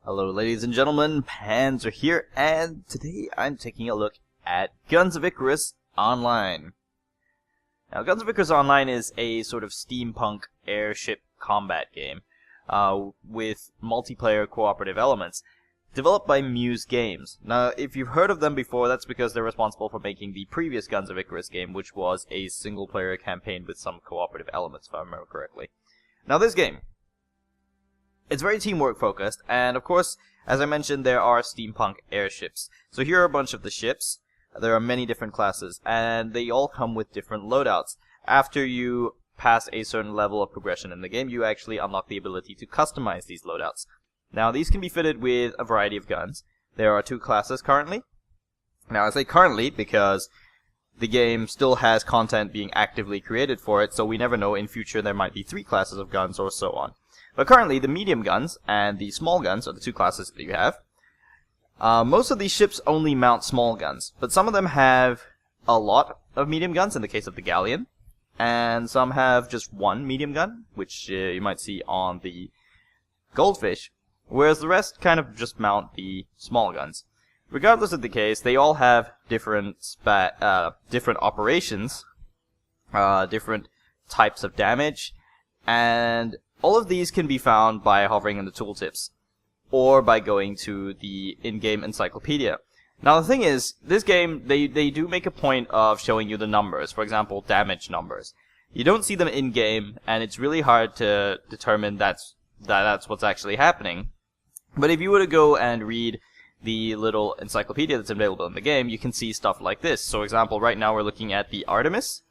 Hello ladies and gentlemen, Panzer here, and today I'm taking a look at Guns of Icarus Online. Now, Guns of Icarus Online is a sort of steampunk airship combat game with multiplayer cooperative elements, developed by Muse Games. Now, if you've heard of them before, that's because they're responsible for making the previous Guns of Icarus game, which was a single-player campaign with some cooperative elements, if I remember correctly. Now, this game, it's very teamwork focused, and of course, as I mentioned, there are steampunk airships. So here are a bunch of the ships. There are many different classes, and they all come with different loadouts. After you pass a certain level of progression in the game, you actually unlock the ability to customize these loadouts. Now, these can be fitted with a variety of guns. There are 2 classes currently. Now, I say currently because the game still has content being actively created for it, so we never know. In future there might be 3 classes of guns or so on. But currently, the medium guns and the small guns are the 2 classes that you have. Most of these ships only mount small guns, but some of them have a lot of medium guns in the case of the Galleon, and some have just 1 medium gun, which you might see on the Goldfish, whereas the rest kind of just mount the small guns. Regardless of the case, they all have different operations, different types of damage, and all of these can be found by hovering in the tooltips, or by going to the in-game encyclopedia. Now the thing is, this game, they do make a point of showing you the numbers, for example, damage numbers. You don't see them in-game, and it's really hard to determine that's what's actually happening. But if you were to go and read the little encyclopedia that's available in the game, you can see stuff like this. So, for example, right now we're looking at the Artemis,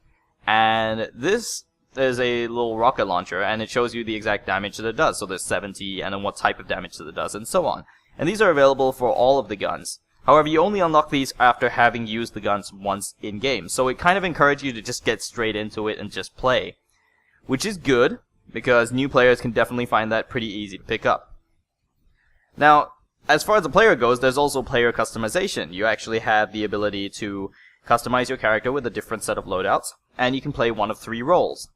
and this is a little rocket launcher, and it shows you the exact damage that it does. So there's 70, and then what type of damage that it does, and so on. And these are available for all of the guns. However, you only unlock these after having used the guns once in-game. So it kind of encourages you to just get straight into it and just play. Which is good, because new players can definitely find that pretty easy to pick up. Now, as far as the player goes, there's also player customization. You actually have the ability to customize your character with a different set of loadouts, and you can play one of 3 roles.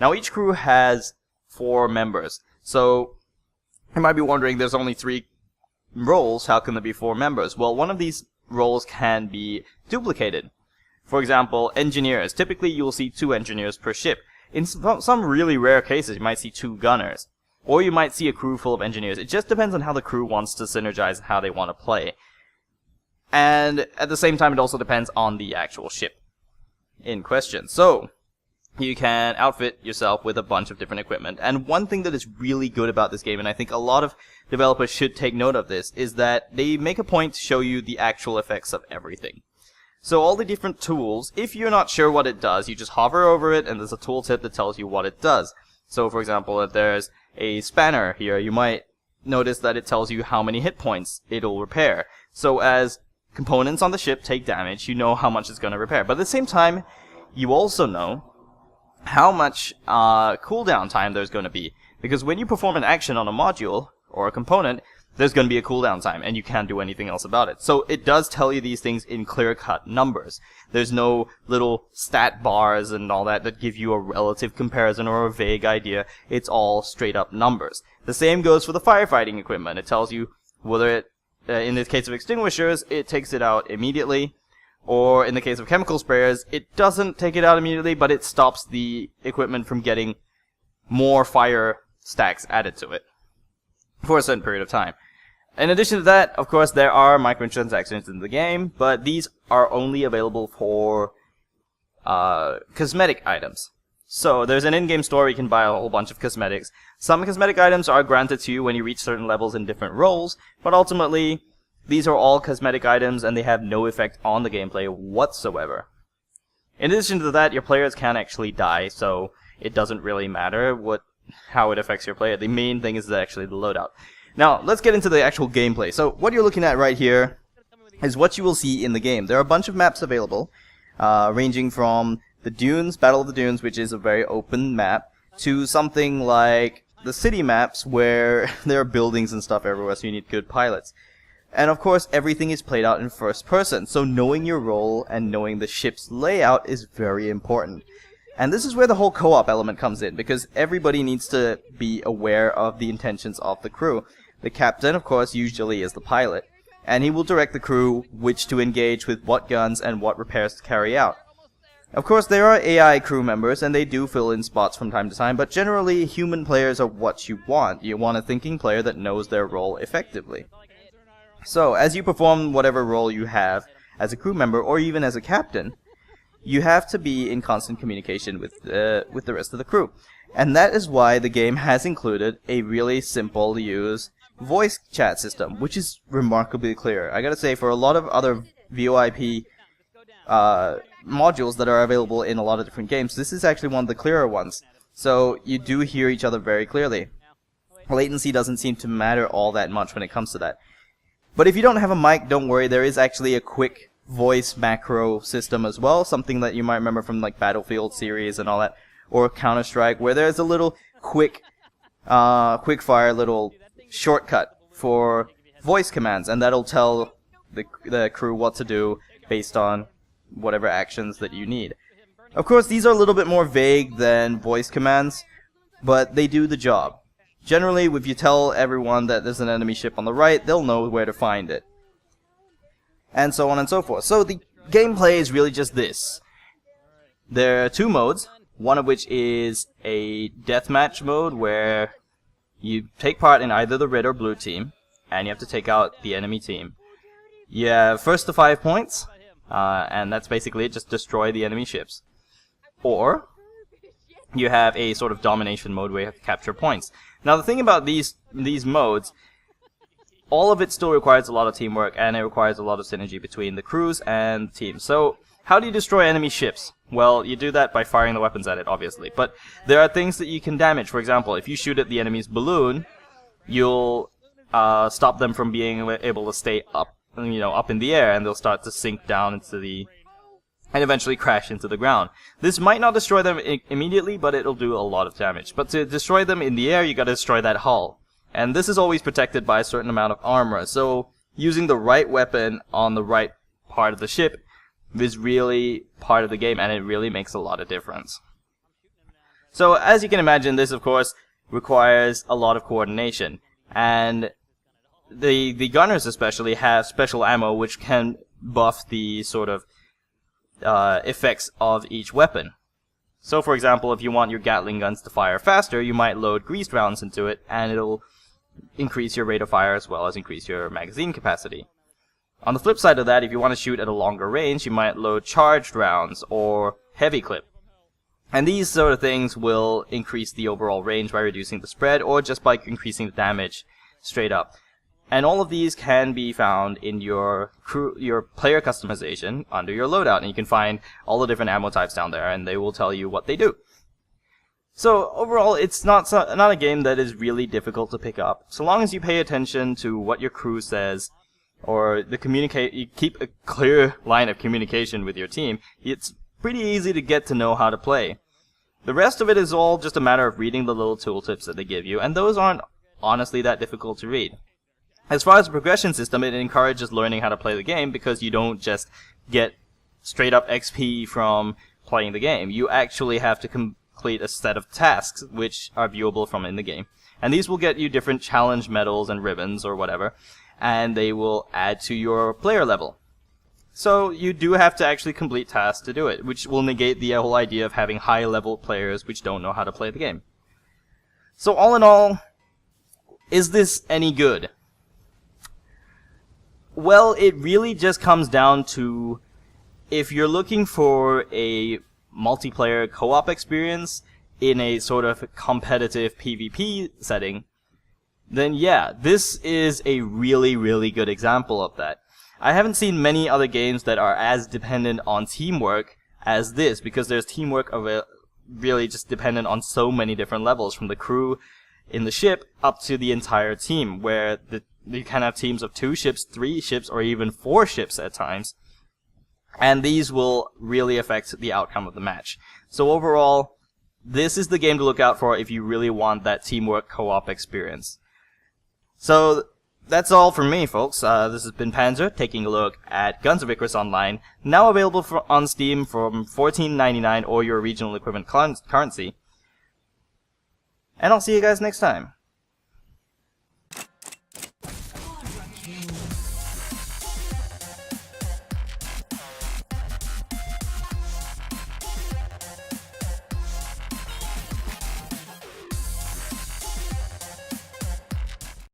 Now, each crew has 4 members, so you might be wondering, there's only 3 roles, how can there be 4 members? Well, one of these roles can be duplicated. For example, engineers. Typically, you'll see 2 engineers per ship. In some really rare cases, you might see 2 gunners. Or you might see a crew full of engineers. It just depends on how the crew wants to synergize and how they want to play. And at the same time, it also depends on the actual ship in question. So you can outfit yourself with a bunch of different equipment. And one thing that is really good about this game, and I think a lot of developers should take note of this, is that they make a point to show you the actual effects of everything. So all the different tools, if you're not sure what it does, you just hover over it and there's a tooltip that tells you what it does. So for example, if there's a spanner here, you might notice that it tells you how many hit points it'll repair. So as components on the ship take damage, you know how much it's going to repair. But at the same time, you also know how much cooldown time there's going to be. Because when you perform an action on a module or a component, there's going to be a cooldown time, and you can't do anything else about it. So it does tell you these things in clear-cut numbers. There's no little stat bars and all that that give you a relative comparison or a vague idea. It's all straight-up numbers. The same goes for the firefighting equipment. It tells you whether it, in the case of extinguishers, it takes it out immediately. Or in the case of chemical sprayers, it doesn't take it out immediately, but it stops the equipment from getting more fire stacks added to it for a certain period of time. In addition to that, of course, there are microtransactions in the game, but these are only available for cosmetic items. So there's an in-game store where you can buy a whole bunch of cosmetics. Some cosmetic items are granted to you when you reach certain levels in different roles, but ultimately, these are all cosmetic items, and they have no effect on the gameplay whatsoever. In addition to that, your players can actually die, so it doesn't really matter how it affects your player. The main thing is actually the loadout. Now, let's get into the actual gameplay. So, what you're looking at right here is what you will see in the game. There are a bunch of maps available, ranging from the Dunes, Battle of the Dunes, which is a very open map, to something like the city maps, where there are buildings and stuff everywhere, so you need good pilots. And of course, everything is played out in first person, so knowing your role and knowing the ship's layout is very important. And this is where the whole co-op element comes in, because everybody needs to be aware of the intentions of the crew. The captain, of course, usually is the pilot, and he will direct the crew which to engage with what guns and what repairs to carry out. Of course, there are AI crew members, and they do fill in spots from time to time, but generally, human players are what you want. You want a thinking player that knows their role effectively. So, as you perform whatever role you have as a crew member, or even as a captain, you have to be in constant communication with the rest of the crew. And that is why the game has included a really simple to use voice chat system, which is remarkably clear. I gotta say, for a lot of other VoIP modules that are available in a lot of different games, this is actually one of the clearer ones. So you do hear each other very clearly. Latency doesn't seem to matter all that much when it comes to that. But if you don't have a mic, don't worry, there is actually a quick voice macro system as well, something that you might remember from like Battlefield series and all that, or Counter-Strike, where there's a little quick fire little shortcut for voice commands, and that'll tell the crew what to do based on whatever actions that you need. Of course, these are a little bit more vague than voice commands, but they do the job. Generally, if you tell everyone that there's an enemy ship on the right, they'll know where to find it. And so on and so forth. So the gameplay is really just this. There are two modes, one of which is a deathmatch mode where you take part in either the red or blue team, and you have to take out the enemy team. You have first to 5 points, and that's basically it, just destroy the enemy ships. Or you have a sort of domination mode where you have to capture points. Now the thing about these modes, all of it still requires a lot of teamwork, and it requires a lot of synergy between the crews and teams. So how do you destroy enemy ships? Well, you do that by firing the weapons at it, obviously. But there are things that you can damage. For example, if you shoot at the enemy's balloon, you'll stop them from being able to stay up, up in the air, and they'll start to sink down into and eventually crash into the ground. This might not destroy them immediately, but it'll do a lot of damage. But to destroy them in the air, you gotta destroy that hull. And this is always protected by a certain amount of armor, so using the right weapon on the right part of the ship is really part of the game, and it really makes a lot of difference. So as you can imagine, this of course requires a lot of coordination, and the gunners especially have special ammo which can buff the sort of effects of each weapon. So for example, if you want your Gatling guns to fire faster, you might load greased rounds into it, and it'll increase your rate of fire as well as increase your magazine capacity. On the flip side of that, if you want to shoot at a longer range, you might load charged rounds or heavy clip. And these sort of things will increase the overall range by reducing the spread, or just by increasing the damage straight up. And all of these can be found in your player customization under your loadout, and you can find all the different ammo types down there, and they will tell you what they do. So overall, it's not a game that is really difficult to pick up, so long as you pay attention to what your crew says, or you keep a clear line of communication with your team. It's pretty easy to get to know how to play. The rest of it is all just a matter of reading the little tooltips that they give you, and those aren't honestly that difficult to read. As far as the progression system, it encourages learning how to play the game, because you don't just get straight up XP from playing the game. You actually have to complete a set of tasks which are viewable from in the game. And these will get you different challenge medals and ribbons or whatever, and they will add to your player level. So you do have to actually complete tasks to do it, which will negate the whole idea of having high level players which don't know how to play the game. So all in all, is this any good? Well, it really just comes down to, if you're looking for a multiplayer co-op experience in a sort of competitive PvP setting, then yeah, this is a really, really good example of that. I haven't seen many other games that are as dependent on teamwork as this, because there's teamwork really just dependent on so many different levels, from the crew in the ship up to the entire team, where you can have teams of 2 ships, 3 ships, or even 4 ships at times. And these will really affect the outcome of the match. So overall, this is the game to look out for if you really want that teamwork co-op experience. So that's all from me, folks. This has been Panzer, taking a look at Guns of Icarus Online, now available on Steam from $14.99 or your regional equivalent currency. And I'll see you guys next time.